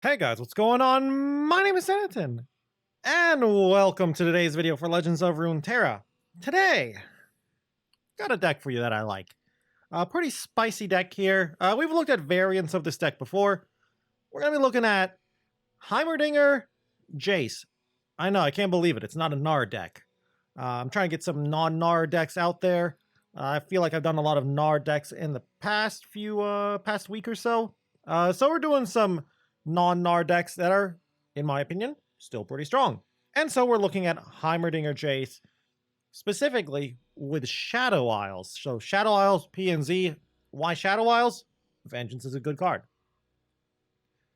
Hey guys, what's going on? My name is Zenaton, and welcome to today's video for Legends of Runeterra. Today, got a deck for you that I like. A pretty spicy deck here. We've looked at variants of this deck before. We're going to be looking at HEIMER Jayce. I know, I can't believe it. It's not a Gnar deck. I'm trying to get some non-Gnar decks out there. I feel like I've done a lot of Gnar decks in the past week or so. So we're doing some non-Gnar decks that are, in my opinion, still pretty strong. And so we're looking at Heimerdinger Jayce, specifically with Shadow Isles. So Shadow Isles, P and Z. Why Shadow Isles? Vengeance is a good card.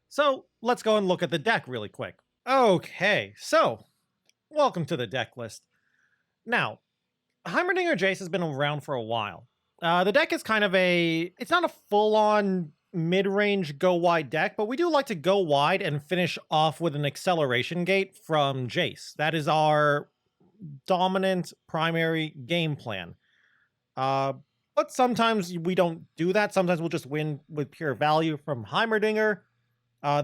So let's go and look at the deck really quick. Okay, so welcome to the deck list. Now, Heimerdinger Jayce has been around for a while. The deck is kind of it's not a full-on mid-range go-wide deck, but we do like to go wide and finish off with an acceleration gate from Jayce. That is our dominant primary game plan. But sometimes we don't do that. Sometimes we'll just win with pure value from Heimerdinger.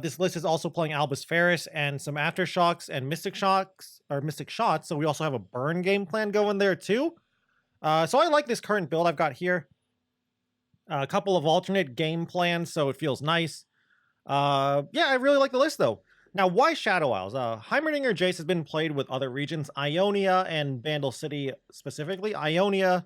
This list is also playing Albus Ferris and some Aftershocks and Mystic Shots, so we also have a burn game plan going there too. So I like this current build I've got here. A couple of alternate game plans, so it feels nice. Yeah, I really like the list though. Now, why Shadow Isles? Heimerdinger Jayce has been played with other regions, Ionia and Bandle City specifically. Ionia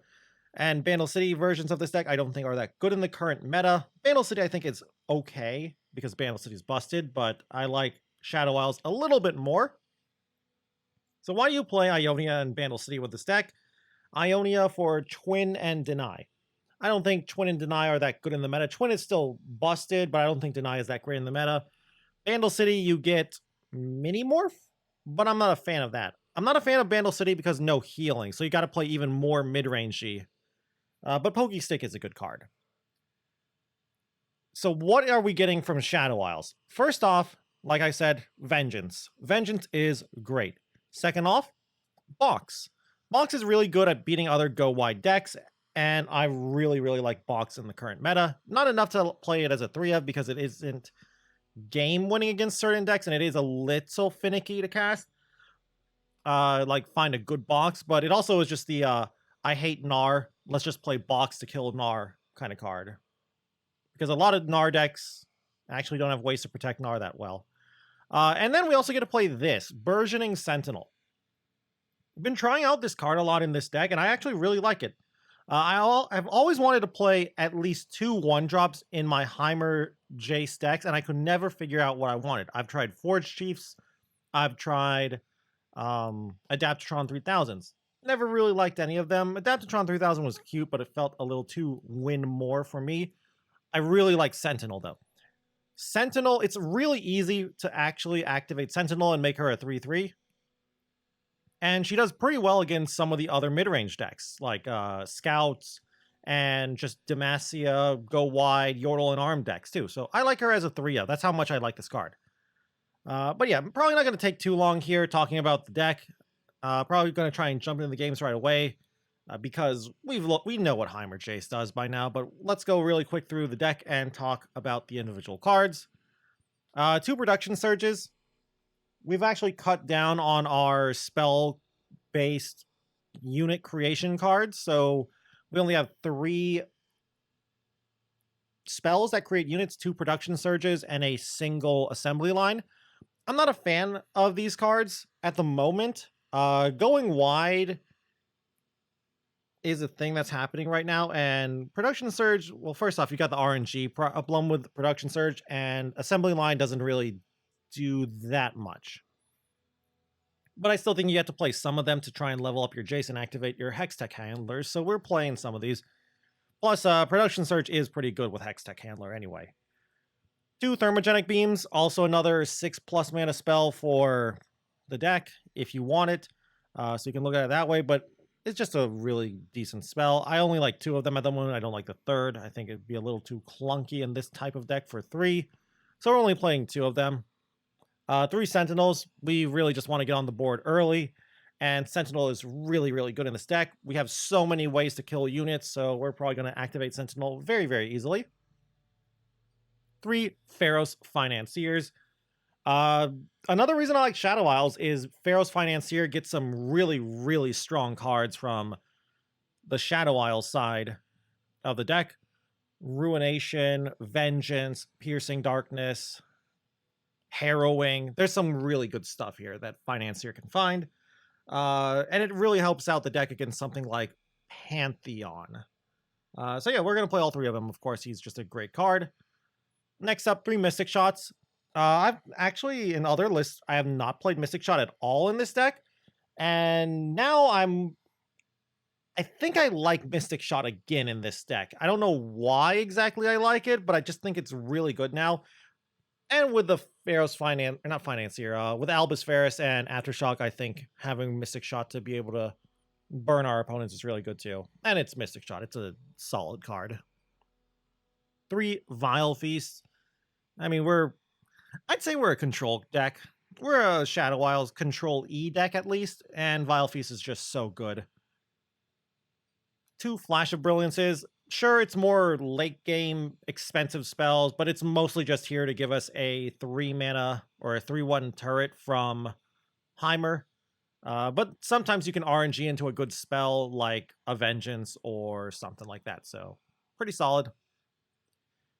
and Bandle City versions of this deck I don't think are that good in the current meta. Bandle City I think is okay because Bandle City's busted, but I like Shadow Isles a little bit more. So why do you play Ionia and Bandle City with this deck? Ionia for Twin and Deny. I don't think Twin and Deny are that good in the meta. Twin is still busted, but I don't think Deny is that great in the meta. Bandle City, you get Mini Morph, but I'm not a fan of that. I'm not a fan of Bandle City because no healing, so you got to play even more mid-rangey. But Pokestick is a good card. So what are we getting from Shadow Isles? First off, like I said, Vengeance. Vengeance is great. Second off, Box. Box is really good at beating other go-wide decks, and I really, really like Box in the current meta. Not enough to play it as a 3-of because it isn't game-winning against certain decks, and it is a little finicky to cast. Like, find a good Box, but it also is just the, I hate Gnar, let's just play Box to kill Gnar kind of card. Because a lot of Gnar decks actually don't have ways to protect Gnar that well. And then we also get to play this, Burgeoning Sentinel. I've been trying out this card a lot in this deck, and I actually really like it. I've always wanted to play at least 2 1-drops in my Heimer Jayce decks, and I could never figure out what I wanted. I've tried Forge Chiefs, I've tried Adaptatron 3000s. Never really liked any of them. Adaptatron 3000 was cute, but it felt a little too win more for me. I really like Sentinel, though. Sentinel, it's really easy to actually activate Sentinel and make her a 3-3. And she does pretty well against some of the other mid-range decks, like Scouts and just Demacia, Go Wide, Yordle, and Arm decks, too. So I like her as a 3-of. That's how much I like this card. But yeah, I'm probably not going to take too long here talking about the deck. Probably going to try and jump into the games right away because we know what Heimer Jayce does by now. But let's go really quick through the deck and talk about the individual cards. 2 production surges. We've actually cut down on our spell-based unit creation cards, so we only have 3 spells that create units, 2 production surges, and a single assembly line. I'm not a fan of these cards at the moment. Going wide is a thing that's happening right now, and production surge, well, first off, you got the RNG problem with production surge, and assembly line doesn't really do that much. But I still think you have to play some of them to try and level up your Jayce and activate your Hextech handlers, so we're playing some of these. Plus, Production Surge is pretty good with Hextech handler anyway. 2 Thermogenic Beams, also another 6+ mana spell for the deck, if you want it. So you can look at it that way, but it's just a really decent spell. I only like 2 of them at the moment. I don't like the 3rd. I think it'd be a little too clunky in this type of deck for 3. So we're only playing 2 of them. 3 Sentinels, we really just want to get on the board early, and Sentinel is really, really good in this deck. We have so many ways to kill units, so we're probably going to activate Sentinel very, very easily. 3 Pharaoh's Financiers. Uh, Another reason I like Shadow Isles is Pharaoh's Financier gets some really, really strong cards from the Shadow Isles side of the deck. Ruination, Vengeance, Piercing Darkness, Harrowing. There's some really good stuff here that Financier can find. And it really helps out the deck against something like Pantheon. So yeah, we're going to play all three of them. Of course, he's just a great card. Next up, 3 Mystic Shots. I've actually, in other lists, I have not played Mystic Shot at all in this deck. And now I think I like Mystic Shot again in this deck. I don't know why exactly I like it, but I just think it's really good now. And with the Pharaoh's Financier, with Albus Ferris and Aftershock, I think having Mystic Shot to be able to burn our opponents is really good too. And it's Mystic Shot. It's a solid card. 3 Vile Feasts. I mean, I'd say we're a control deck. We're a Shadow Isles Control E deck at least, and Vile Feast is just so good. 2 Flash of Brilliances. Sure, it's more late game expensive spells, but it's mostly just here to give us a 3 mana or a 3/1 turret from HEIMER. But sometimes you can RNG into a good spell like a Vengeance or something like that, so pretty solid.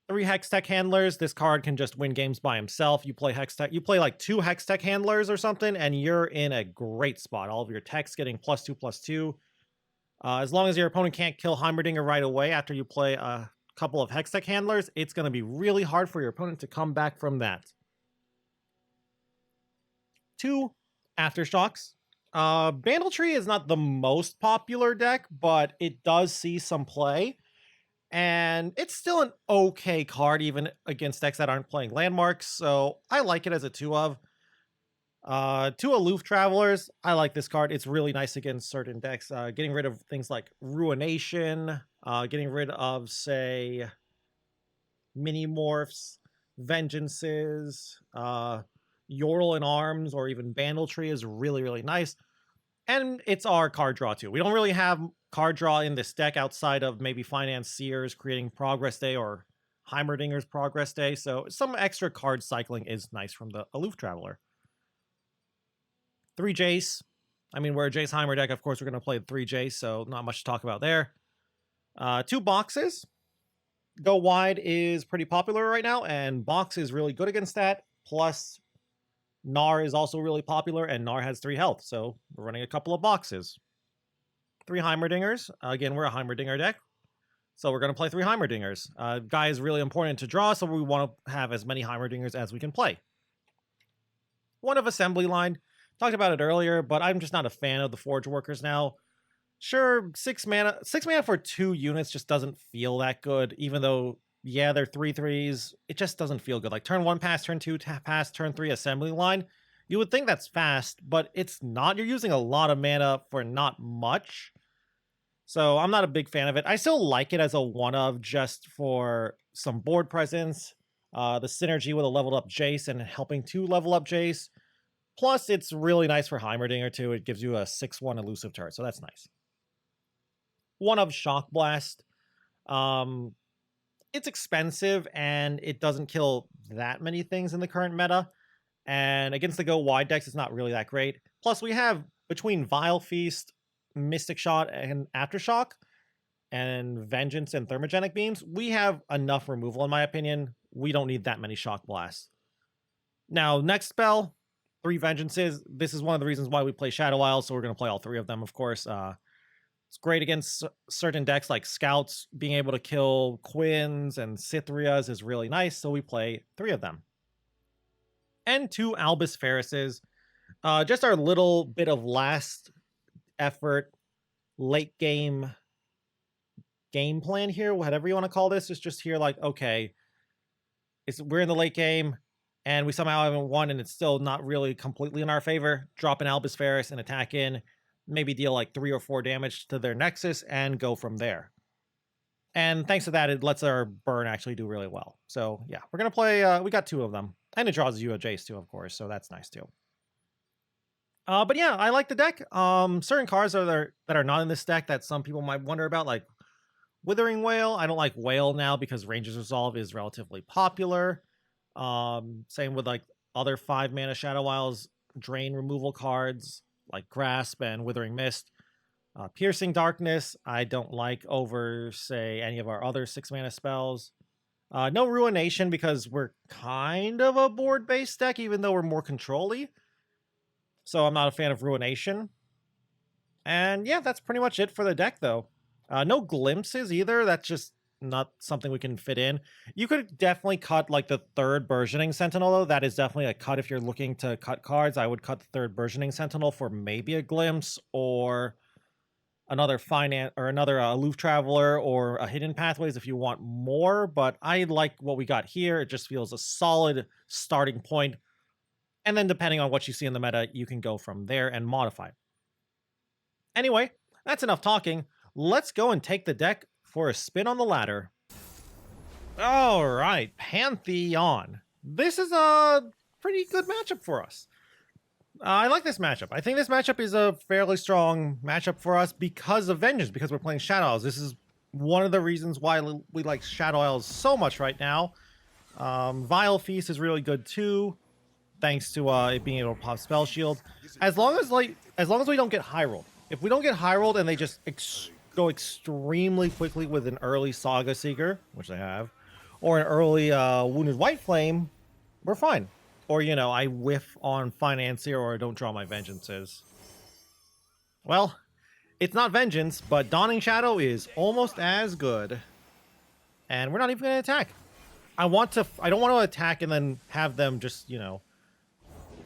3 Hextech Handlers. This card can just win games by himself. You play Hextech, you play like 2 Hextech Handlers or something, and you're in a great spot. All of your techs getting +2/+2. As long as your opponent can't kill Heimerdinger right away after you play a couple of Hextech Handlers, it's going to be really hard for your opponent to come back from that. 2 Aftershocks. Bandletree is not the most popular deck, but it does see some play. And it's still an okay card, even against decks that aren't playing landmarks, so I like it as a 2 of. 2 Aloof Travelers. I like this card. It's really nice against certain decks. Getting rid of things like Ruination, getting rid of, say, Mini-Morphs, Vengeances, Yordle in Arms, or even Bandletree is really, really nice. And it's our card draw, too. We don't really have card draw in this deck outside of maybe Financiers creating Progress Day or Heimerdinger's Progress Day, so some extra card cycling is nice from the Aloof Traveler. 3 Jayce. I mean, we're a Jayce Heimer deck. Of course, we're going to play 3 Jayce, so not much to talk about there. 2 Boxes. Go Wide is pretty popular right now, and Box is really good against that. Plus, Gnar is also really popular, and Gnar has 3 health, so we're running a couple of Boxes. 3 Heimerdingers. Again, we're a Heimerdinger deck, so we're going to play 3 Heimerdingers. Guy is really important to draw, so we want to have as many Heimerdingers as we can play. 1 of Assembly Line. Talked about it earlier, but I'm just not a fan of the Forge Workers now. Sure, 6 mana for 2 units just doesn't feel that good, even though, yeah, they're 3/3s. It just doesn't feel good. Like turn 1 pass, turn 2 pass, turn 3 Assembly Line. You would think that's fast, but it's not. You're using a lot of mana for not much. So I'm not a big fan of it. I still like it as a 1 of just for some board presence, the synergy with a leveled up Jayce and helping to level up Jayce. Plus, it's really nice for Heimerdinger, too. It gives you a 6/1 elusive turret, so that's nice. 1 of Shock Blast. It's expensive, and it doesn't kill that many things in the current meta. And against the Go Wide decks, it's not really that great. Plus, we have, between Vile Feast, Mystic Shot, and Aftershock, and Vengeance and Thermogenic Beams, we have enough removal, in my opinion. We don't need that many Shock Blasts. Now, next spell... 3 Vengeances. This is one of the reasons why we play Shadow Isles, so we're going to play all 3 of them, of course. It's great against certain decks like Scouts. Being able to kill Quins and Cythrias is really nice, so we play 3 of them. And 2 Albus Ferrises. Just our little bit of last effort, late game plan here, whatever you want to call this. It's just here like, okay, we're in the late game, and we somehow haven't won, and it's still not really completely in our favor. Drop an Albus Ferris and attack in, maybe deal like 3 or 4 damage to their Nexus, and go from there. And thanks to that, it lets our burn actually do really well. So yeah, we're going to play, we got 2 of them. And it draws you a Jayce too, of course, so that's nice too. But yeah, I like the deck. Certain cards that are not in this deck that some people might wonder about, like Withering Whale. I don't like Whale now because Ranger's Resolve is relatively popular. Same with like other 5-mana Shadow Isles drain removal cards like Grasp and Withering Mist. Piercing Darkness, I don't like over, say, any of our other 6-mana spells. No Ruination because we're kind of a board-based deck, even though we're more control-y. So I'm not a fan of Ruination. And yeah, that's pretty much it for the deck, though. No Glimpses either. That's just not something we can fit in. You could definitely cut like the 3rd Burgeoning Sentinel, though. That is definitely a cut if you're looking to cut cards. I would cut the 3rd Burgeoning Sentinel for maybe a Glimpse or another Aloof Traveler or a Hidden Pathways if you want more, but I like what we got here. It just feels a solid starting point, and then depending on what you see in the meta, you can go from there and modify. Anyway, that's enough talking. Let's go and take the deck for a spin on the ladder. All right, Pantheon. This is a pretty good matchup for us. I like this matchup. I think this matchup is a fairly strong matchup for us because of Vengeance, because we're playing Shadow Isles. This is one of the reasons why we like Shadow Isles so much right now. Vile Feast is really good too, thanks to it being able to pop Spell Shield. As long as we don't get high rolled. If we don't get high rolled and they just go extremely quickly with an early Saga Seeker, which they have, or an early Wounded White Flame, we're fine. Or, you know, I whiff on Financier or I don't draw my Vengeances. Well, it's not Vengeance, but Dawning Shadow is almost as good. And we're not even going to attack. I don't want to attack and then have them just, you know,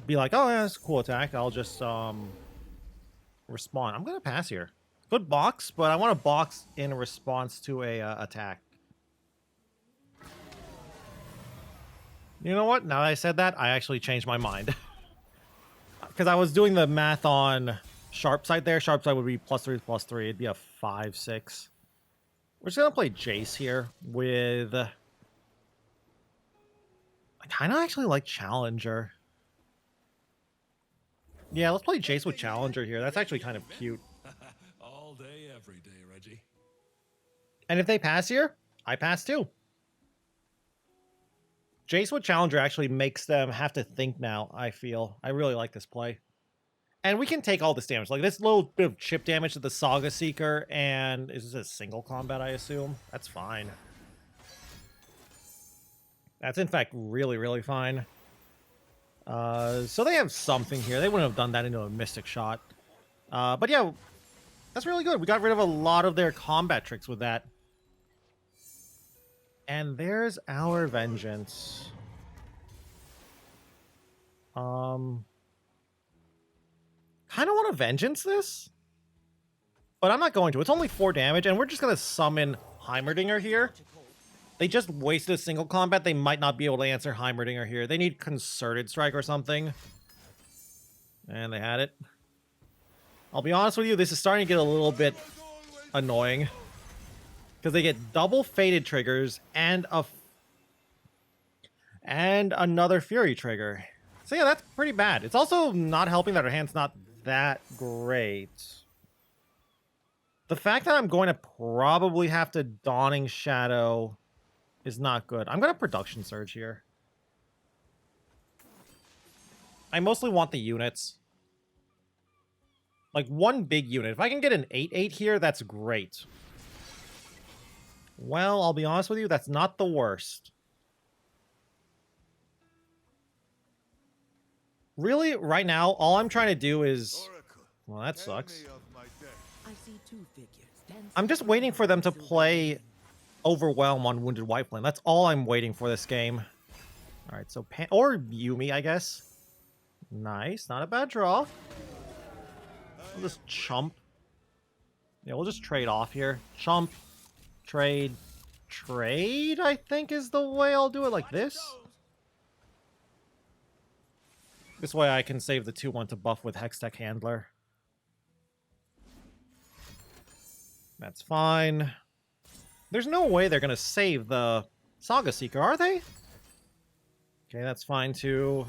be like, oh, yeah, that's a cool attack. I'll just respond. I'm going to pass here. Good box, but I want to box in response to a attack. You know what? Now that I said that, I actually changed my mind. Because I was doing the math on Sharpsight there. Sharpsight would be +3/+3. It'd be a 5/6. We're just going to play Jayce here with... I kind of actually like Challenger. Yeah, let's play Jayce with Challenger here. That's actually kind of cute. All day, every day, Reggie. And if they pass here, I pass too. Jayce with Challenger actually makes them have to think now, I feel. I really like this play. And we can take all this damage. Like this little bit of chip damage to the Saga Seeker, and is this a single combat, I assume? That's fine. That's in fact really, really fine. So they have something here. They wouldn't have done that into a Mystic Shot. But yeah, that's really good. We got rid of a lot of their combat tricks with that. And there's our Vengeance. Kind of want to Vengeance this, but I'm not going to. It's only 4 damage, and we're just going to summon Heimerdinger here. They just wasted a single combat. They might not be able to answer Heimerdinger here. They need Concerted Strike or something. And they had it. I'll be honest with you, this is starting to get a little bit annoying. Because they get double Fated triggers and another Fury trigger. So yeah, that's pretty bad. It's also not helping that our hand's not that great. The fact that I'm going to probably have to Dawning Shadow is not good. I'm going to Production Surge here. I mostly want the units. Like one big unit. If I can get an 8/8 here, that's great. Well, I'll be honest with you, that's not the worst. Really, right now, all I'm trying to do is... Well, that sucks. I'm just waiting for them to play Overwhelm on Wounded White Flame. That's all I'm waiting for this game. Alright, so... or Yuumi, I guess. Nice, not a bad draw. We'll just chump. Yeah, we'll just trade off here. Chump. Trade, I think is the way I'll do it, like this. This way I can save the 2/1 to buff with Hextech Handler. That's fine. There's no way they're going to save the Saga Seeker, are they? Okay, that's fine too.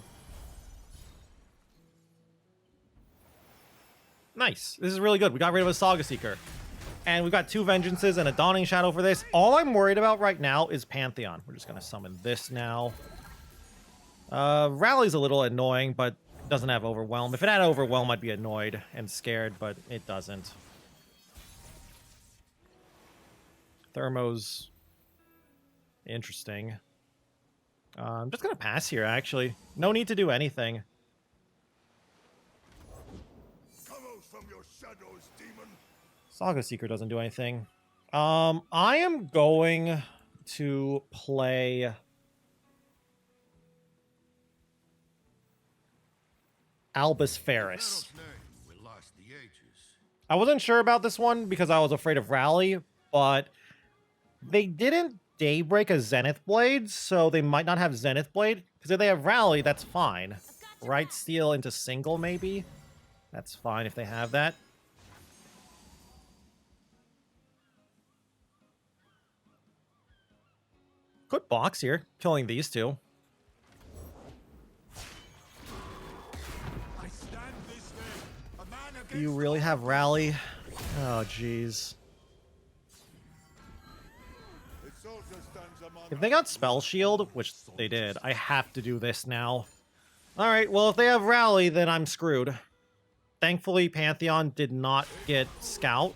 Nice. This is really good. We got rid of a Saga Seeker. And we've got 2 Vengeances and a Dawning Shadow for this. All I'm worried about right now is Pantheon. We're just going to summon this now. Rally's a little annoying, but doesn't have Overwhelm. If it had Overwhelm, I'd be annoyed and scared, but it doesn't. Thermo's interesting. I'm just gonna pass here, actually. No need to do anything. Come out from your shadows, demon. Saga Seeker doesn't do anything. I am going to play Albus Ferris. I wasn't sure about this one because I was afraid of Rally, but they didn't Daybreak a Zenith Blade, so they might not have Zenith Blade. Because if they have Rally, that's fine. Right Steel into single, maybe? That's fine if they have that. Good box here, killing these two. Do you really have Rally? Oh, jeez. If they got Spell Shield, which they did, I have to do this now. Alright, well, if they have Rally, then I'm screwed. Thankfully, Pantheon did not get Scout.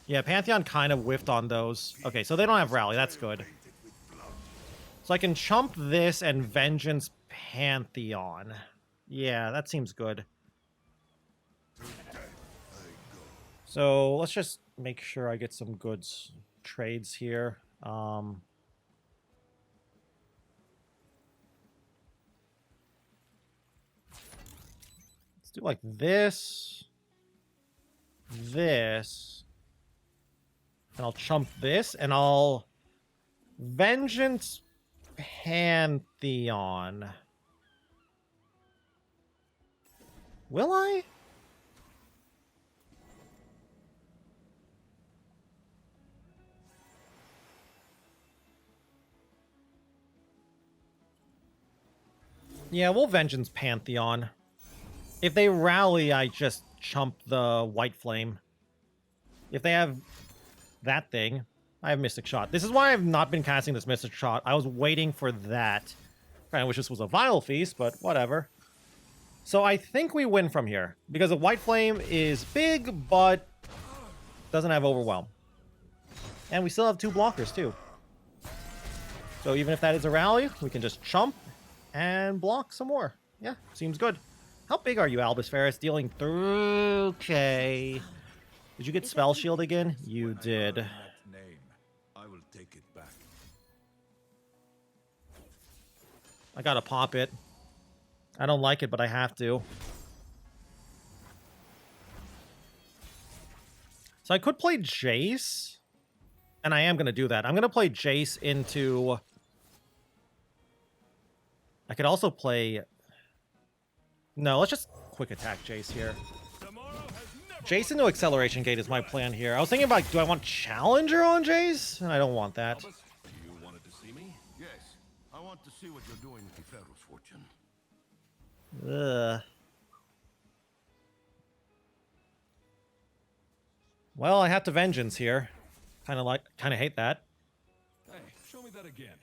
Yeah, Pantheon kind of whiffed on those. Okay, so they don't have Rally. That's good. So I can chump this and Vengeance Pantheon. Yeah, that seems good. So let's just make sure I get some good trades here. Let's do like this. This. And I'll chump this, and I'll Vengeance Pantheon. Will I? Yeah, we'll Vengeance Pantheon. If they rally, I just chump the White Flame. If they have that thing, I have Mystic Shot. This is why I've not been casting this Mystic Shot. I was waiting for that. I wish this was a Vile Feast, but whatever. So I think we win from here, because the White Flame is big, but doesn't have Overwhelm. And we still have 2 blockers, too. So even if that is a rally, we can just chump and block some more. Yeah, seems good. How big are you, Albus Ferris? Dealing through... Okay. Did you get Spell Shield again? You did. I will take it back. I gotta pop it. I don't like it, but I have to. So I could play Jayce. And I am gonna do that. I'm gonna play Jayce into... I could also play... No, let's just quick attack Jayce here. Jayce into Acceleration Gate is my plan here. I was thinking about, do I want Challenger on Jayce? And I don't want that. You wanted to see me? Yes, I want to see what you're doing with the Pharaoh's fortune. Ugh. Well, I have to Vengeance here. Kind of hate that. Hey, show me that again.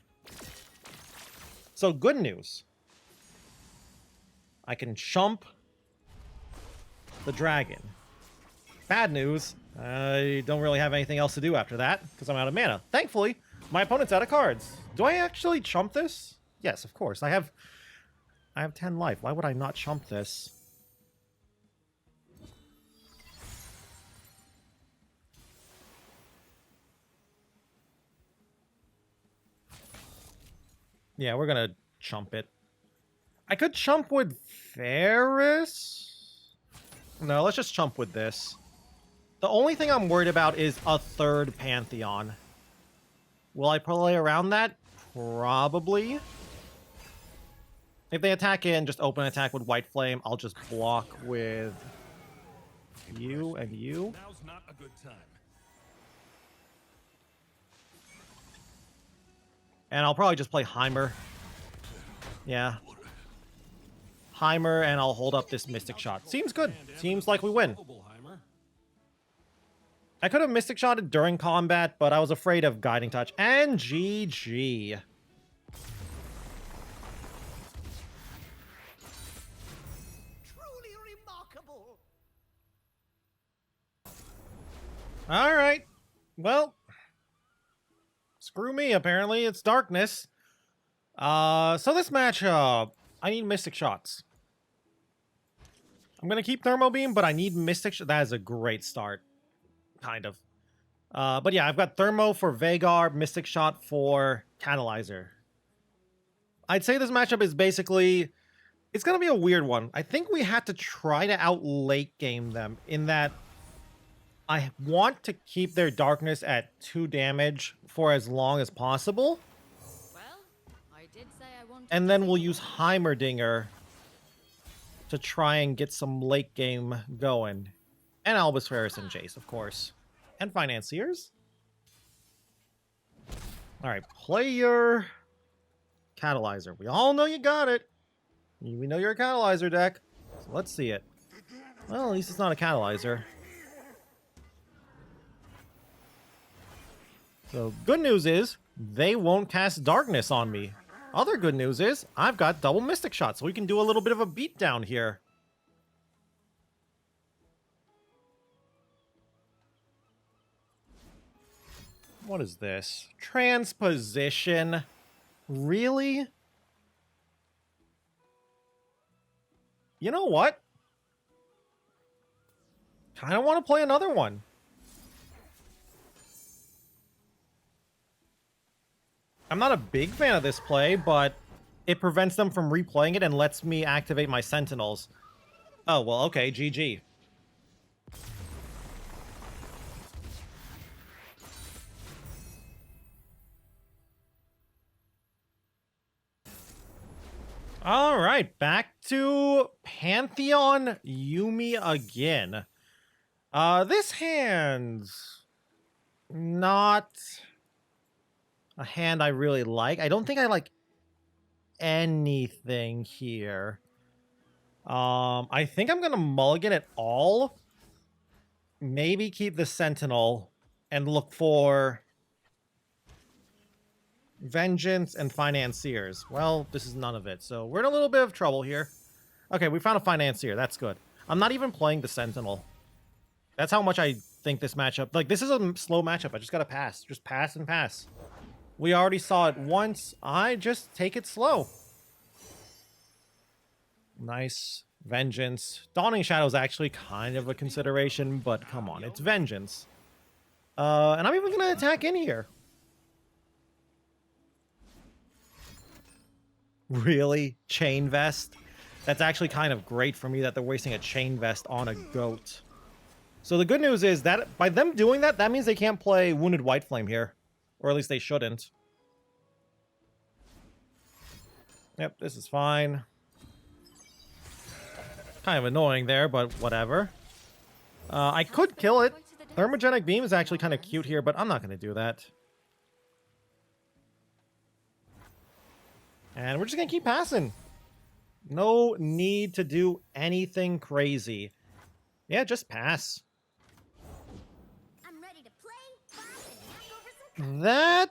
So, good news. I can chump the dragon. Bad news, I don't really have anything else to do after that, because I'm out of mana. Thankfully, my opponent's out of cards. Do I actually chump this? Yes, of course. I have 10 life. Why would I not chump this? Yeah, we're gonna chump it. I could chump with Ferris. No, let's just chump with this. The only thing I'm worried about is a third Pantheon. Will I play around that? Probably. If they attack in, just open attack with White Flame. I'll just block with you and you. Now's not a good time. And I'll probably just play HEIMER. Yeah. HEIMER, and I'll hold up this Mystic Shot. Seems good. Seems like we win. I could have Mystic Shotted during combat, but I was afraid of Guiding Touch. And GG. Alright. Well, screw me, apparently. It's darkness. So this match, I need Mystic Shots. I'm gonna keep Thermo Beam, but I need Mystic Shot. That is a great start. Kind of. But yeah, I've got Thermo for Vhagar, Mystic Shot for Catalyzer. I'd say this matchup is basically... It's gonna be a weird one. I think we had to try to out late game them in that I want to keep their darkness at 2 damage for as long as possible. Well, I did say I wanted And to then see we'll you. use Heimerdinger to try and get some late game going. And Albus Ferris and Jayce, of course. And Financiers. Alright, play your Catalyzer. We all know you got it. We know you're a Catalyzer deck. So let's see it. Well, at least it's not a Catalyzer. So, good news is, they won't cast Darkness on me. Other good news is, I've got double Mystic Shot, so we can do a little bit of a beatdown here. What is this? Transposition? Really? You know what? Kind of want to play another one. I'm not a big fan of this play, but it prevents them from replaying it and lets me activate my Sentinels. Oh, well, okay, GG. All right, back to Pantheon Yuumi again. This hand's not a hand I really like. I don't think I like anything here. I think I'm gonna mulligan it all. Maybe keep the Sentinel and look for Vengeance and Financiers. Well, this is none of it, so we're in a little bit of trouble here. Okay, we found a Financier. That's good. I'm not even playing the Sentinel. That's how much I think this matchup... Like, this is a slow matchup. I just gotta pass. Just pass and pass. We already saw it once. I just take it slow. Nice. Vengeance. Dawning Shadow is actually kind of a consideration, but come on. It's Vengeance. And I'm even gonna attack in here. Really? Chain Vest? That's actually kind of great for me that they're wasting a Chain Vest on a goat. So the good news is that by them doing that, that means they can't play Wounded White Flame here. Or at least they shouldn't. Yep, this is fine. Kind of annoying there, but whatever. I could kill it. Thermogenic Beam is actually kind of cute here, but I'm not going to do that. And we're just going to keep passing. No need to do anything crazy. Yeah, just pass. I'm ready to play, fight, and knock over some That...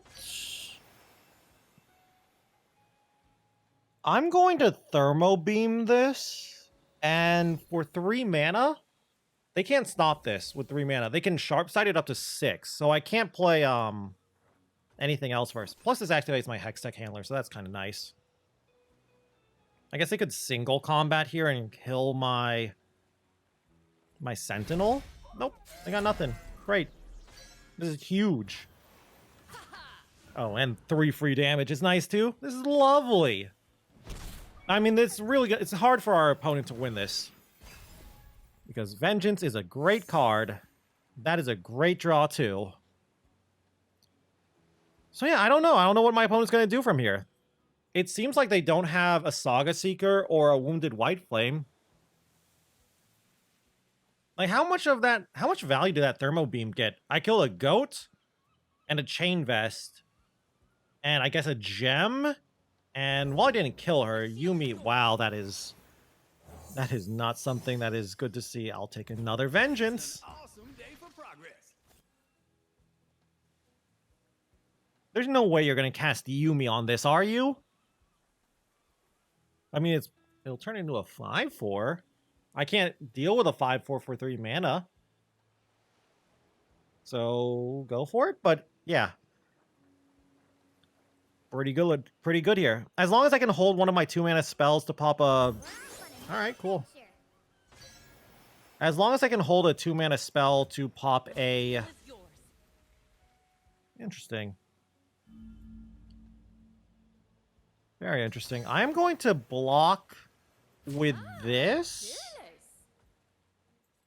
I'm going to Thermo Beam this. And for 3 mana, they can't stop this with 3 mana. They can Sharp Sight it up to 6. So I can't play anything else first. Plus this activates my Hextech Handler, so that's kind of nice. I guess they could single combat here and kill my Sentinel. Nope, I got nothing. Great. This is huge. Oh, and 3 free damage is nice too. This is lovely. I mean, it's really good. It's hard for our opponent to win this. Because Vengeance is a great card. That is a great draw too. So yeah, I don't know. I don't know what my opponent's going to do from here. It seems like they don't have a Saga Seeker or a Wounded White Flame. Like, how much value did that Thermo Beam get? I killed a goat and a Chain Vest and I guess a gem. And while I didn't kill her, Yuumi, wow, that is not something that is good to see. I'll take another Vengeance. Awesome day for progress. There's no way you're going to cast Yuumi on this, are you? I mean, it'll turn into a 5/4. I can't deal with a 5/4 for 3 mana. So go for it. But yeah. Pretty good here. As long as I can hold one of my 2-mana spells to pop a... Well, I'm Alright, cool. adventure. As long as I can hold a 2-mana spell to pop a... Interesting. Very interesting. I am going to block with this.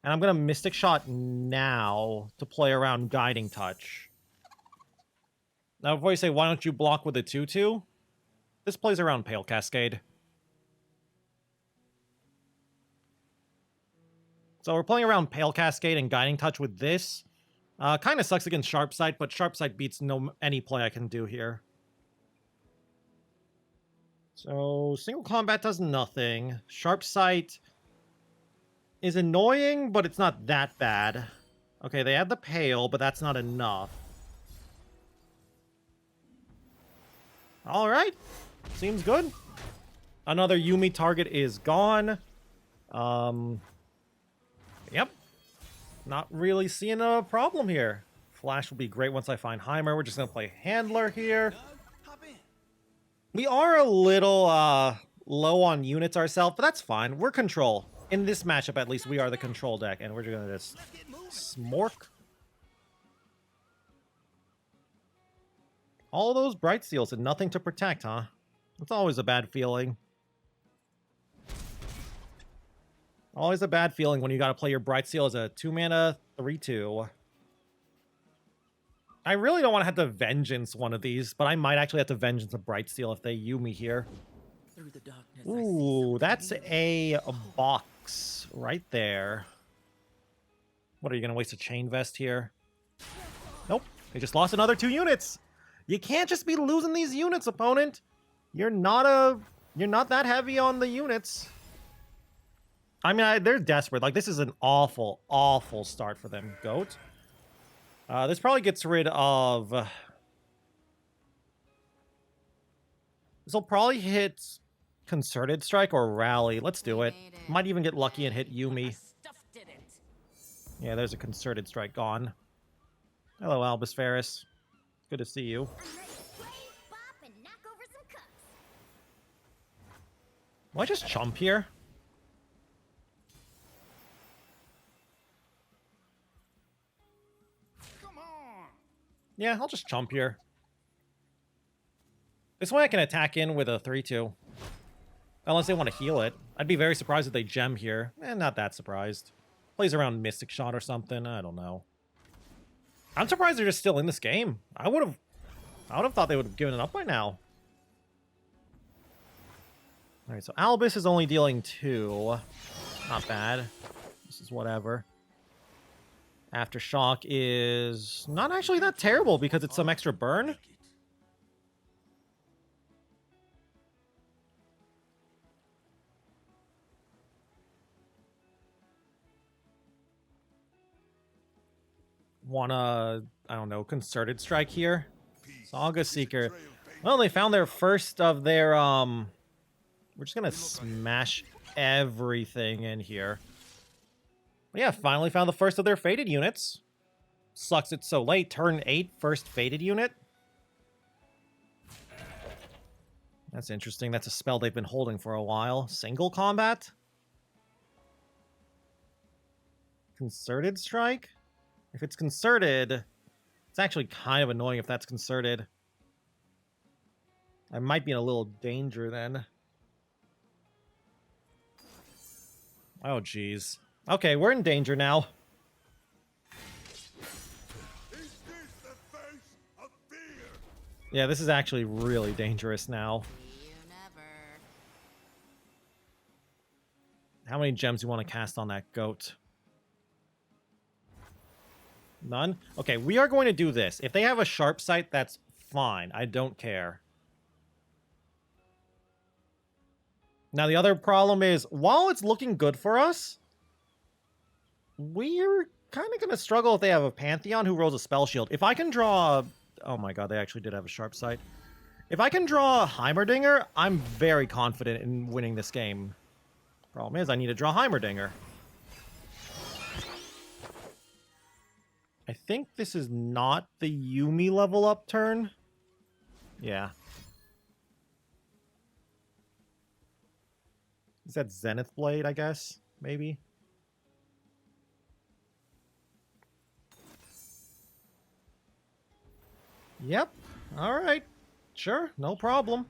And I'm going to Mystic Shot now to play around Guiding Touch. Now, before you say, why don't you block with a 2/2? This plays around Pale Cascade. So we're playing around Pale Cascade and Guiding Touch with this. Kind of sucks against Sharp Sight, but Sharp Sight beats any play I can do here. So single combat does nothing. Sharp Sight is annoying, but it's not that bad. Okay, they have the Pale, but that's not enough. Alright. Seems good. Another Yuumi target is gone. Yep. Not really seeing a problem here. Flash will be great once I find HEIMER. We're just going to play Handler here. We are a little low on units ourselves, but that's fine. We're control. In this matchup, at least, we are the control deck, and we're going to just smork. All those Bright Seals and nothing to protect, huh? That's always a bad feeling. Always a bad feeling when you gotta play your Bright Seal as a 2-mana 3/2. I really don't want to have to Vengeance one of these, but I might actually have to Vengeance a Bright Seal if they Yuumi here. Through the darkness, Ooh, that's a box right there. What, are you gonna waste a Chain Vest here? Nope, they just lost another 2 units. You can't just be losing these units, opponent. You're not that heavy on the units. I mean, they're desperate. Like, this is an awful, awful start for them. Goat. This probably gets rid of... This will probably hit Concerted Strike or Rally. Let's do it. Might even get lucky and hit Yuumi. Yeah, there's a Concerted Strike gone. Hello, Albus Ferris. Good to see you. I'm ready to play, bop, and knock over some cups. Will I just chump here? Come on! Yeah, I'll just chump here. This way I can attack in with a 3/2. Unless they want to heal it. I'd be very surprised if they gem here. Not that surprised. Plays around Mystic Shot or something. I don't know. I'm surprised they're just still in this game. I would have thought they would have given it up by now. Alright, so Albus is only dealing 2. Not bad. This is whatever. Aftershock is not actually that terrible because it's some extra burn. Wanna, I don't know, Concerted Strike here? Saga Seeker. Well, they found their first of their, we're just gonna smash everything in here. But yeah, finally found the first of their Fated units. Sucks it's so late. Turn 8, first Fated unit. That's interesting. That's a spell they've been holding for a while. Single combat? Concerted Strike? If it's concerted, it's actually kind of annoying if that's concerted. I might be in a little danger then. Oh, jeez. Okay, we're in danger now. Yeah, this is actually really dangerous now. How many gems do you want to cast on that goat? None? Okay, we are going to do this. If they have a Sharp Sight, that's fine. I don't care. Now, the other problem is, while it's looking good for us, we're kind of going to struggle if they have a Pantheon who rolls a Spell Shield. If I can draw... Oh my god, they actually did have a Sharp Sight. If I can draw a Heimerdinger, I'm very confident in winning this game. Problem is, I need to draw Heimerdinger. I think this is not the Yuumi level up turn. Yeah. Is that Zenith Blade, I guess? Maybe? Yep. Alright. Sure, no problem.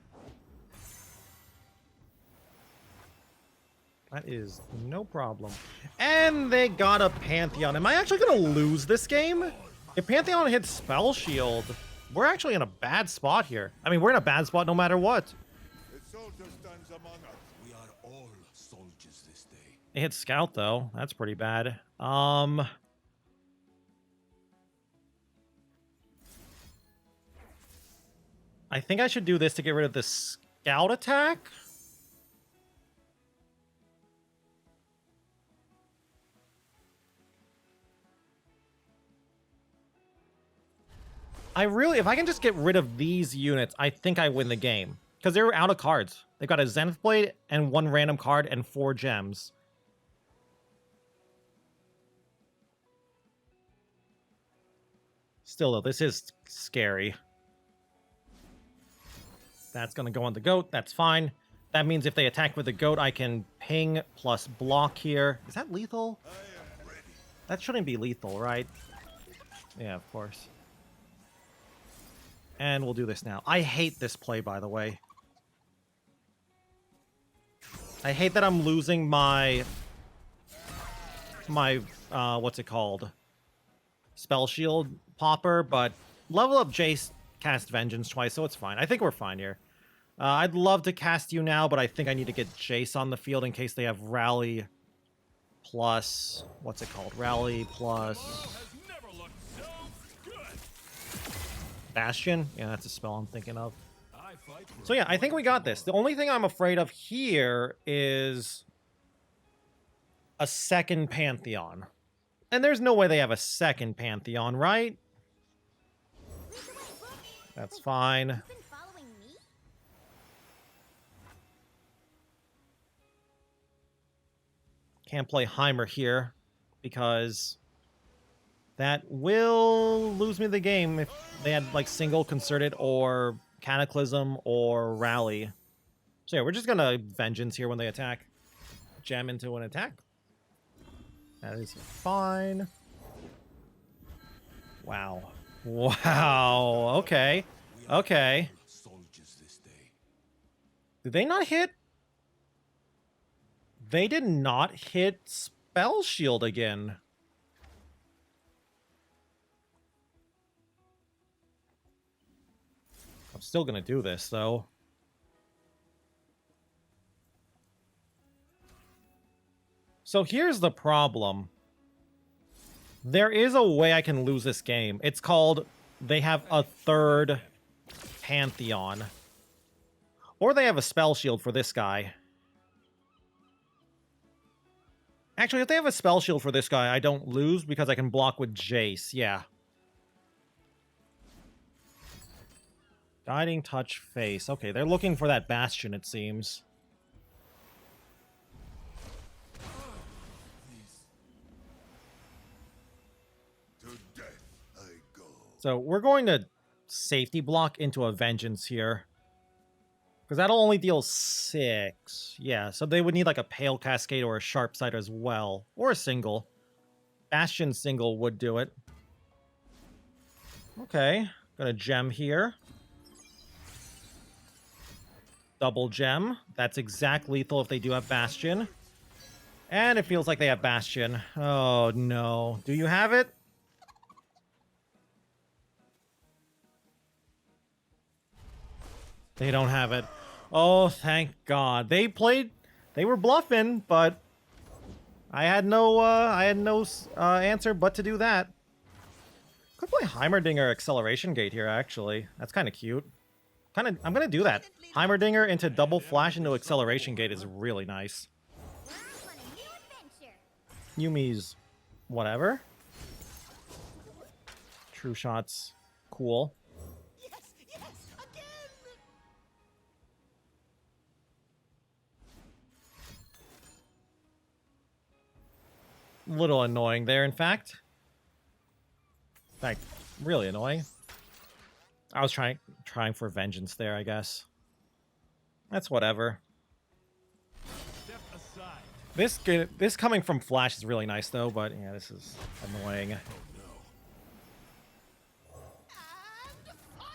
That is no problem. And they got a Pantheon. Am I actually going to lose this game? If Pantheon hits Spell Shield, we're actually in a bad spot here. I mean, we're in a bad spot no matter what. The soldier stands among us. We are all soldiers this day. It hits Scout, though. That's pretty bad. I think I should do this to get rid of the Scout attack. If I can just get rid of these units, I think I win the game. Because they're out of cards. They've got a Zenith Blade and 1 random card and 4 gems. Still, though, this is scary. That's going to go on the goat. That's fine. That means if they attack with the goat, I can ping plus block here. Is that lethal? That shouldn't be lethal, right? Yeah, of course. And we'll do this now. I hate this play, by the way. I hate that I'm losing my what's it called? Spell Shield popper, but level up Jayce, cast Vengeance twice, so it's fine. I think we're fine here. I'd love to cast you now, but I think I need to get Jayce on the field in case they have Rally plus... What's it called? Rally plus... Bastion? Yeah, that's a spell I'm thinking of. So yeah, I think we got this. The only thing I'm afraid of here is a second Pantheon. And there's no way they have a second Pantheon, right? That's fine. You've been following me? Can't play HEIMER here because that will lose me the game if they had like single concerted or cataclysm or rally. So yeah, we're just gonna Vengeance here when they attack. Gem into an attack. That is fine. Wow. Wow. Okay. Okay. Did they not hit? They did not hit Spell Shield again. I'm still gonna do this, though. So here's the problem. There is a way I can lose this game. It's called they have a third Pantheon. Or they have a Spell Shield for this guy. Actually, if they have a Spell Shield for this guy, I don't lose because I can block with Jayce. Yeah. Guiding Touch Face. Okay, they're looking for that Bastion, it seems. To death I go. So we're going to safety block into a Vengeance here. Because that'll only deal 6. Yeah, so they would need like a Pale Cascade or a Sharp Sight as well. Or a single. Bastion single would do it. Okay, gonna gem here. Double gem. That's exact lethal if they do have Bastion. And it feels like they have Bastion. Oh no. Do you have it? They don't have it. Oh, thank God. They were bluffing, but I had no answer but to do that. Could play Heimerdinger Acceleration Gate here, actually. That's kind of cute. I'm gonna do that. Heimerdinger into double flash into Acceleration Gate is really nice. Now I'm on a new adventure. Yuumi's whatever. True Shot's cool. Little annoying there, in fact. fact, really annoying. I was trying for vengeance there, I guess. That's whatever. Step aside. This coming from Flash is really nice though, but yeah, this is annoying.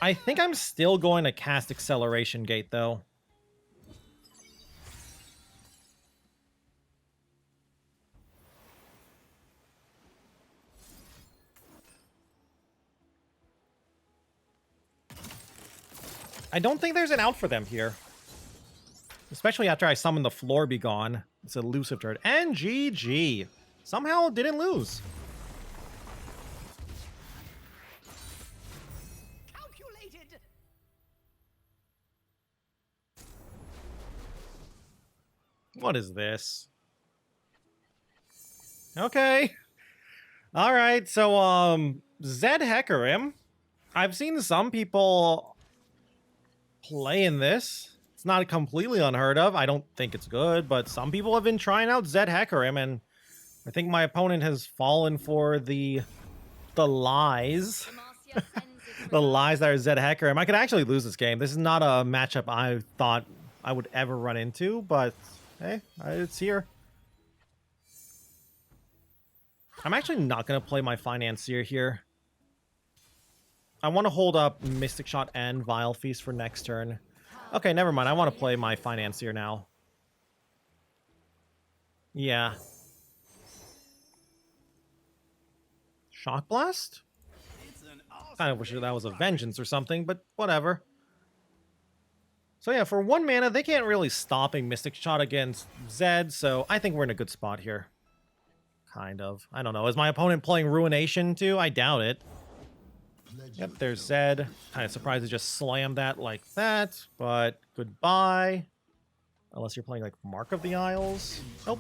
I think I'm still going to cast Acceleration Gate though. I don't think there's an out for them here. Especially after I summon the Floor Be Gone. It's an elusive turret. And GG. Somehow didn't lose. Calculated. What is this? Okay. Alright, so Zed Hecarim. I've seen some people playing this. It's not completely unheard of. I don't think it's good, but some people have been trying out Zed Hecarim, and I think my opponent has fallen for the lies. The lies that are Zed Hecarim. I could actually lose this game. This is not a matchup I thought I would ever run into, but hey, it's here. I'm actually not going to play my Financier here. I want to hold up Mystic Shot and Vile Feast for next turn. Okay, never mind. I want to play my Financier now. Yeah. Shock Blast? Kind of wish that was a Vengeance or something, but whatever. So yeah, for 1 mana, they can't really stop a Mystic Shot against Zed, so I think we're in a good spot here. Kind of. I don't know. Is my opponent playing Ruination too? I doubt it. Yep, there's Zed. Kind of surprised to just slam that like that, but goodbye. Unless you're playing like Mark of the Isles. Nope.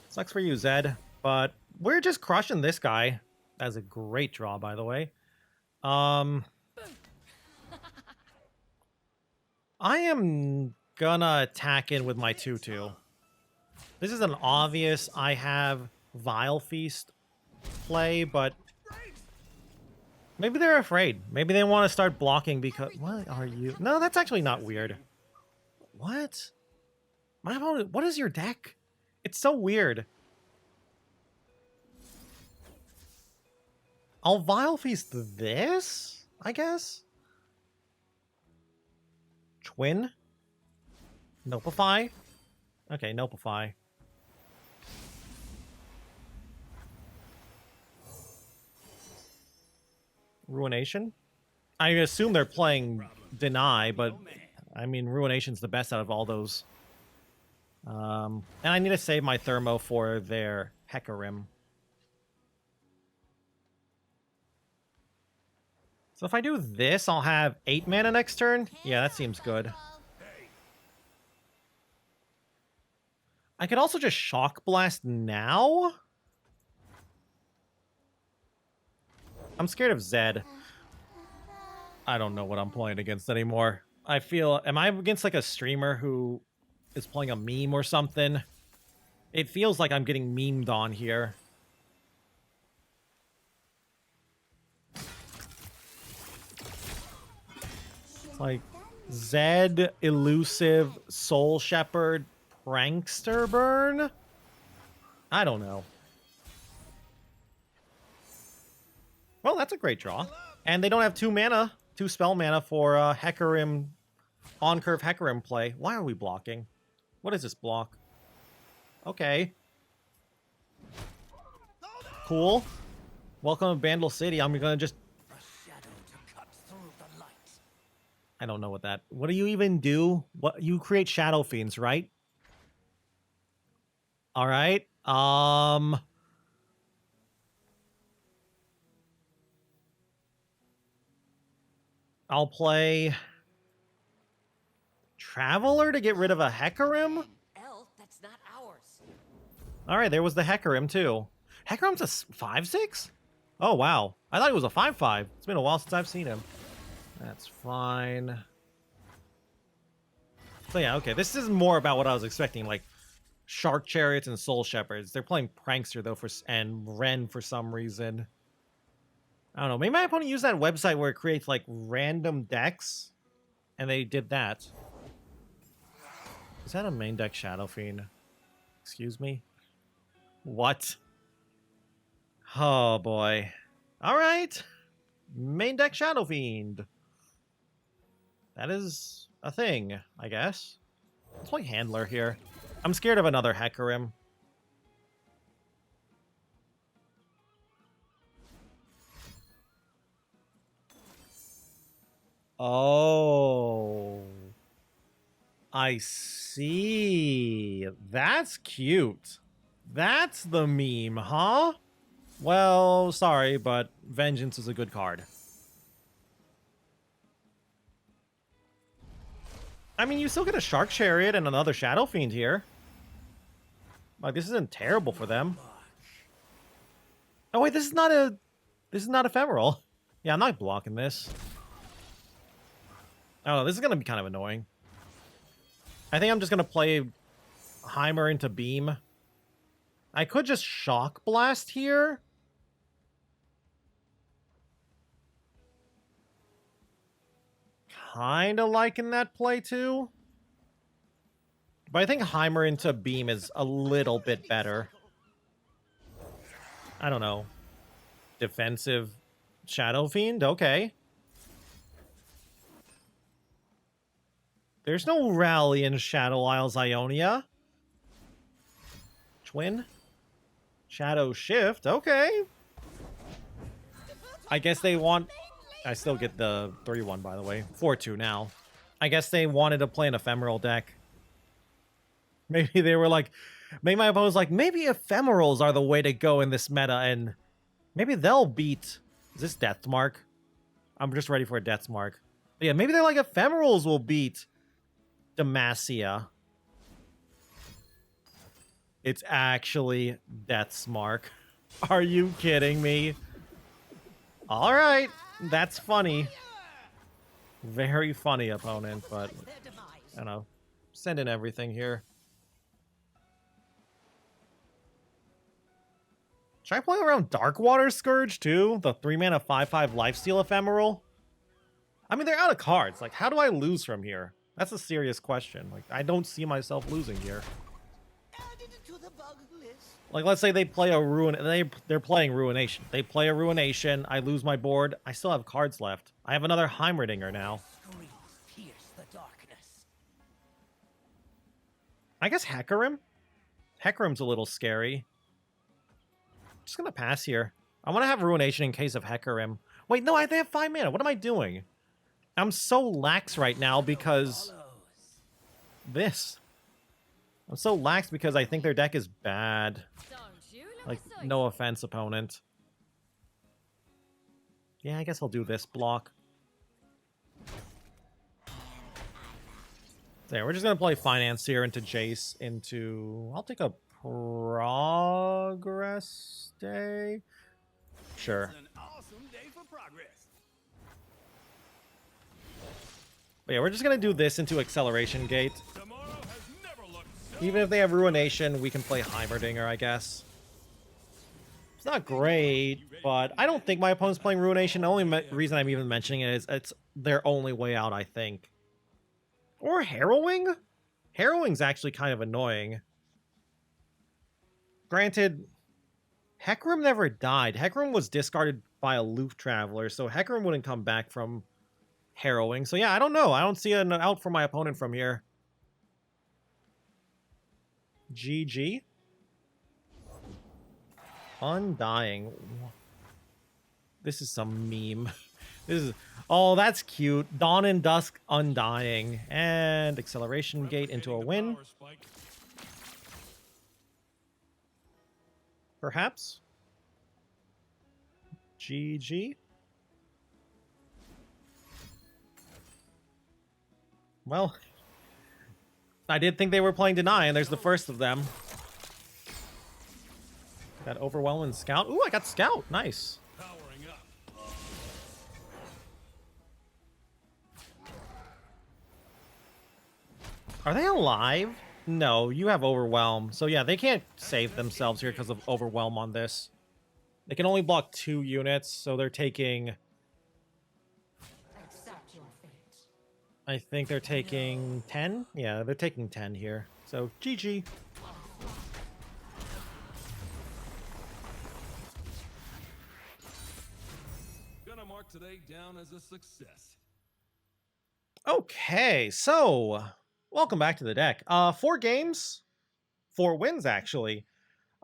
Sucks for you, Zed. But we're just crushing this guy. That's a great draw, by the way. I am gonna attack in with my 2/2. This is an obvious I have Vile Feast play, but maybe they're afraid. Maybe they want to start blocking because... What are you? No, that's actually not weird. What? My opponent... What is your deck? It's so weird. I'll Vile Feast this, I guess? Twin? Nopify? Okay, Nopify. Ruination? I assume they're playing Deny, but I mean, Ruination's the best out of all those. And I need to save my Thermo for their Hecarim. So if I do this, I'll have 8 mana next turn? Yeah, that seems good. I could also just Shock Blast now? I'm scared of Zed. I don't know what I'm playing against anymore. I feel... Am I against like a streamer who is playing a meme or something? It feels like I'm getting memed on here. It's like Zed, Elusive, Soul Shepherd, Prankster Burn? I don't know. Well, that's a great draw. And they don't have 2 mana, 2 spell mana for Hecarim, on-curve Hecarim play. Why are we blocking? What is this block? Okay. Cool. Welcome to Bandle City. I'm gonna just... I don't know what that... What do you even do? What you create Shadow Fiends, right? Alright. I'll play Traveler to get rid of a Hecarim? Elf, that's not ours. Alright, there was the Hecarim too. Hecarim's a 5/6? Oh wow. I thought he was a 5/5. It's been a while since I've seen him. That's fine. So yeah, okay. This is more about what I was expecting. Like, Shark Chariots and Soul Shepherds. They're playing Prankster though and Ren for some reason. I don't know. Maybe my opponent used that website where it creates like random decks, and they did that. Is that a main deck Shadow Fiend? Excuse me? What? Oh boy. Alright. Main deck Shadow Fiend. That is a thing, I guess. Let's play Handler here. I'm scared of another Hecarim. Oh. I see. That's cute. That's the meme, huh? Well, sorry, but Vengeance is a good card. I mean, you still get a Shark Chariot and another Shadow Fiend here. Like, this isn't terrible for them. Oh wait, this is not ephemeral. Yeah, I'm not blocking this. Oh, this is gonna be kind of annoying. I think I'm just gonna play HEIMER into Beam. I could just Shock Blast here. Kinda liking that play too. But I think HEIMER into Beam is a little bit better. I don't know. Defensive Shadow Fiend? Okay. There's no rally in Shadow Isles Ionia. Twin? Shadow Shift? Okay. I guess they want... I still get the 3-1, by the way. 4-2 now. I guess they wanted to play an ephemeral deck. Maybe they were like... Maybe my opponent was like, maybe ephemerals are the way to go in this meta, and maybe they'll beat... Is this Death Mark? I'm just ready for a Death Mark. But yeah, maybe they're like, ephemerals will beat Demacia. It's actually Death's Mark. Are you kidding me? Alright, that's funny. Very funny, opponent, but I don't know. Send in everything here. Should I play around Darkwater Scourge too? The 3-mana 5/5 lifesteal ephemeral? I mean, they're out of cards. Like, how do I lose from here? That's a serious question. Like, I don't see myself losing here. Like, let's say they play a they're playing Ruination. They play a Ruination. I lose my board. I still have cards left. I have another Heimerdinger now. I guess Hecarim? Hecarim's a little scary. Just gonna pass here. I want to have Ruination in case of Hecarim. Wait, no, they have 5 mana. What am I doing? I'm so lax right now because... This. I'm so lax because I think their deck is bad. Like, no offense, opponent. Yeah, I guess I'll do this block. There, we're just gonna play Financier into Jayce into... I'll take a Progress Day? Sure. It's an awesome day for progress. But yeah, we're just gonna do this into Acceleration Gate. Tomorrow has never looked so Even if they have Ruination, we can play Heimerdinger, I guess. It's not great, but I don't think my opponent's playing Ruination. The only reason I'm even mentioning it is it's their only way out, I think. Or Harrowing? Harrowing's actually kind of annoying. Granted, Hecarim never died. Hecarim was discarded by a Loop Traveler, so Hecarim wouldn't come back from Harrowing. So yeah, I don't know. I don't see an out for my opponent from here. GG. Undying. This is some meme. This is... Oh, that's cute. Dawn and Dusk, Undying. And Acceleration Gate into a win. Perhaps. GG. Well, I did think they were playing Deny, and there's the first of them. Got Overwhelm and Scout. Ooh, I got Scout. Nice. powering up. Are they alive? No, you have Overwhelm. So yeah, they can't save themselves here because of Overwhelm on this. They can only block 2 units, so they're taking... Accept your fate. I think they're taking 10? Yeah, they're taking 10 here. So, GG. Gonna mark today down as a success. Okay, so welcome back to the deck. 4 games, 4 wins actually.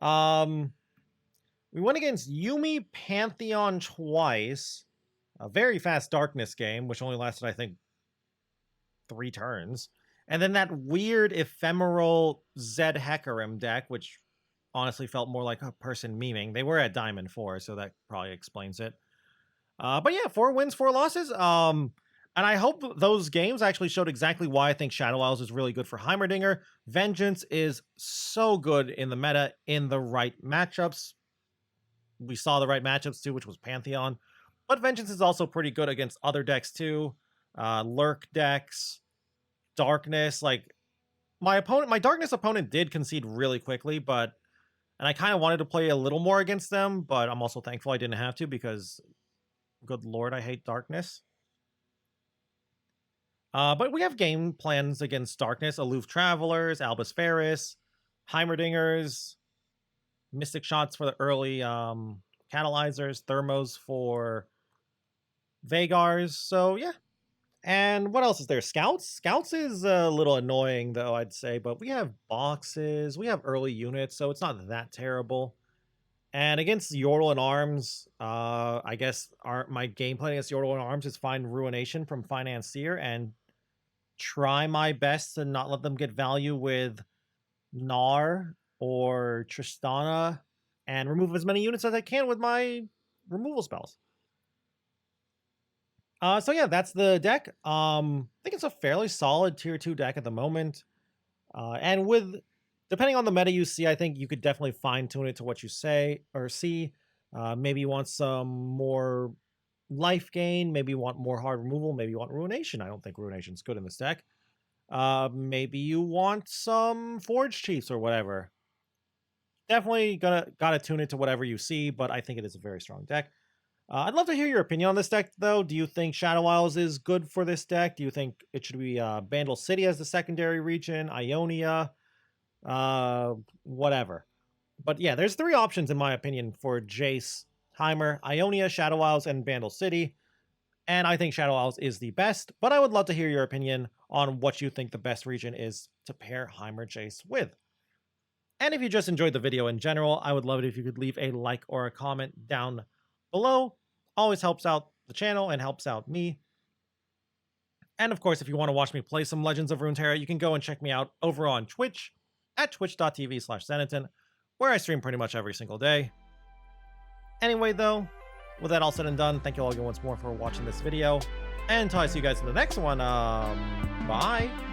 We went against Yuumi Pantheon twice. A very fast Darkness game, which only lasted, I think, 3 turns. And then that weird ephemeral Zed Hecarim deck, which honestly felt more like a person memeing. They were at Diamond 4, so that probably explains it. But yeah, 4 wins, 4 losses. And I hope those games actually showed exactly why I think Shadow Isles is really good for Heimerdinger. Vengeance is so good in the meta in the right matchups. We saw the right matchups too, which was Pantheon. But Vengeance is also pretty good against other decks too. Lurk decks, Darkness. Like, my Darkness opponent did concede really quickly, and I kind of wanted to play a little more against them, but I'm also thankful I didn't have to because, good lord, I hate Darkness. But we have game plans against Darkness: Aloof Travelers, Albus Ferris, Heimerdingers, Mystic Shots for the early Catalyzers, Thermos for Vagars. So yeah. And what else is there? Scouts? Scouts is a little annoying though, I'd say, but we have boxes, we have early units, so it's not that terrible. And against Yordle and Arms, I guess my game plan against Yordle and Arms is find Ruination from Financier and try my best to not let them get value with Gnar or Tristana and remove as many units as I can with my removal spells. So yeah, that's the deck. I think it's a fairly solid tier 2 deck at the moment. And depending on the meta you see, I think you could definitely fine tune it to what you say or see. Maybe you want some more life gain. Maybe you want more hard removal. Maybe you want Ruination. I don't think Ruination's good in this deck. Maybe you want some Forge Chiefs or whatever. Definitely gotta tune it to whatever you see, but I think it is a very strong deck. I'd love to hear your opinion on this deck, though. Do you think Shadow Isles is good for this deck? Do you think it should be Bandle City as the secondary region, Ionia, whatever? But yeah, there's 3 options, in my opinion, for Jayce, HEIMER: Ionia, Shadow Isles, and Bandle City. And I think Shadow Isles is the best, but I would love to hear your opinion on what you think the best region is to pair HEIMER Jayce with. And if you just enjoyed the video in general, I would love it if you could leave a like or a comment down below. Always helps out the channel and helps out me. And of course, if you want to watch me play some Legends of Runeterra, you can go and check me out over on Twitch at twitch.tv/Zenaton, where I stream pretty much every single day. Anyway, though, with that all said and done, thank you all again once more for watching this video. And until I see you guys in the next one, bye!